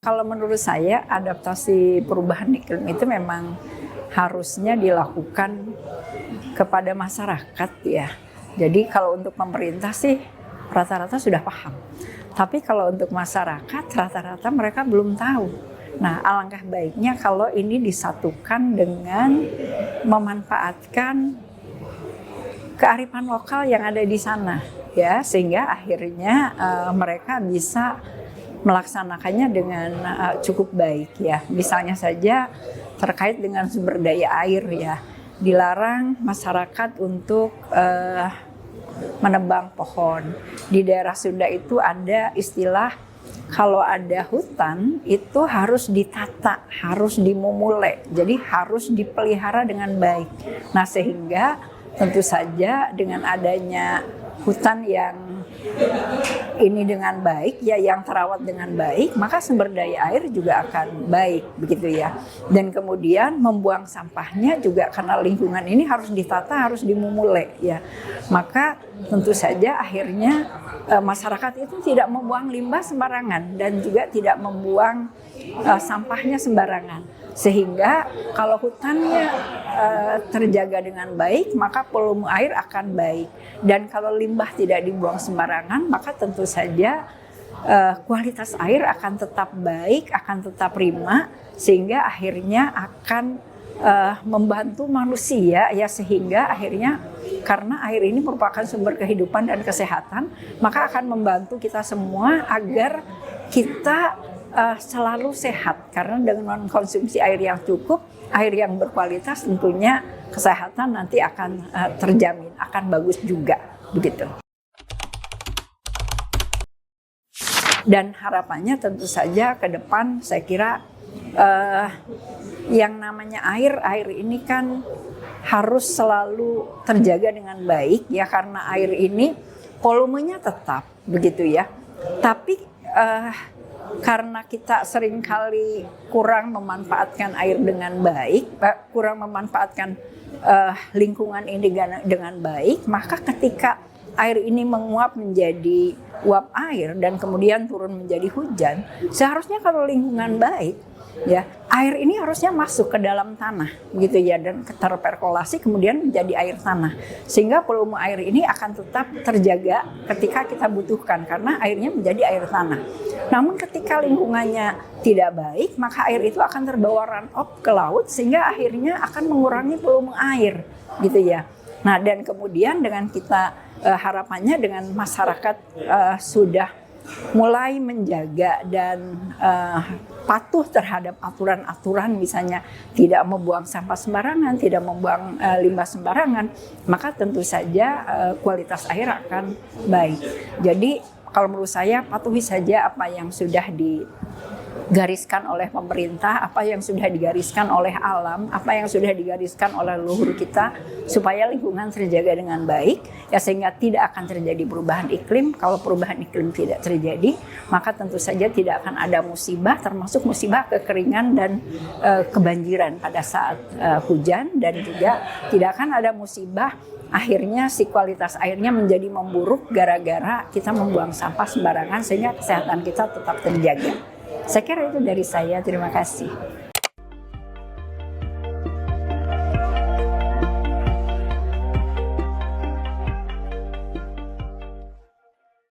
Kalau menurut saya adaptasi perubahan iklim itu memang harusnya dilakukan kepada masyarakat ya. Jadi kalau untuk pemerintah sih rata-rata sudah paham. Tapi kalau untuk masyarakat rata-rata mereka belum tahu. Nah, alangkah baiknya kalau ini disatukan dengan memanfaatkan kearifan lokal yang ada di sana ya, sehingga akhirnya mereka bisa melaksanakannya dengan cukup baik ya. Misalnya saja terkait dengan sumber daya air ya, dilarang masyarakat untuk menebang pohon. Di daerah Sunda itu ada istilah kalau ada hutan itu harus ditata, harus dimulai, jadi harus dipelihara dengan baik. Nah, sehingga tentu saja dengan adanya hutan yang ini dengan baik ya, yang terawat dengan baik, maka sumber daya air juga akan baik begitu ya. Dan kemudian membuang sampahnya juga karena lingkungan ini harus ditata, harus dimulai ya. Maka tentu saja akhirnya masyarakat itu tidak membuang limbah sembarangan dan juga tidak membuang sampahnya sembarangan. Sehingga kalau hutannya terjaga dengan baik, maka volume air akan baik. Dan kalau limbah tidak dibuang sembarangan, maka tentu saja kualitas air akan tetap baik, akan tetap prima, sehingga akhirnya akan membantu manusia ya, sehingga akhirnya karena air ini merupakan sumber kehidupan dan kesehatan, maka akan membantu kita semua agar kita selalu sehat, karena dengan konsumsi air yang cukup, air yang berkualitas, tentunya kesehatan nanti akan terjamin, akan bagus juga begitu. Dan harapannya tentu saja ke depan saya kira yang namanya air ini kan harus selalu terjaga dengan baik ya, karena air ini volumenya tetap begitu ya. Tapi karena kita seringkali kurang memanfaatkan air dengan baik, kurang memanfaatkan lingkungan ini dengan baik, maka ketika air ini menguap menjadi uap air dan kemudian turun menjadi hujan, seharusnya kalau lingkungan baik ya, air ini harusnya masuk ke dalam tanah gitu ya, dan terperkolasi kemudian menjadi air tanah, sehingga volume air ini akan tetap terjaga ketika kita butuhkan karena airnya menjadi air tanah. Namun ketika lingkungannya tidak baik, maka air itu akan terbawa run-off ke laut sehingga akhirnya akan mengurangi volume air gitu ya. Nah, dan kemudian dengan kita harapannya dengan masyarakat sudah mulai menjaga dan patuh terhadap aturan-aturan, misalnya tidak membuang sampah sembarangan, tidak membuang limbah sembarangan, maka tentu saja kualitas air akan baik. Jadi kalau menurut saya patuhi saja apa yang sudah digariskan oleh pemerintah, apa yang sudah digariskan oleh alam, apa yang sudah digariskan oleh leluhur kita, supaya lingkungan terjaga dengan baik ya, sehingga tidak akan terjadi perubahan iklim. Kalau perubahan iklim tidak terjadi, maka tentu saja tidak akan ada musibah, termasuk musibah kekeringan dan kebanjiran pada saat hujan, dan juga tidak akan ada musibah akhirnya si kualitas airnya menjadi memburuk gara-gara kita membuang sampah sembarangan, sehingga kesehatan kita tetap terjaga. Saya kira itu dari saya. Terima kasih.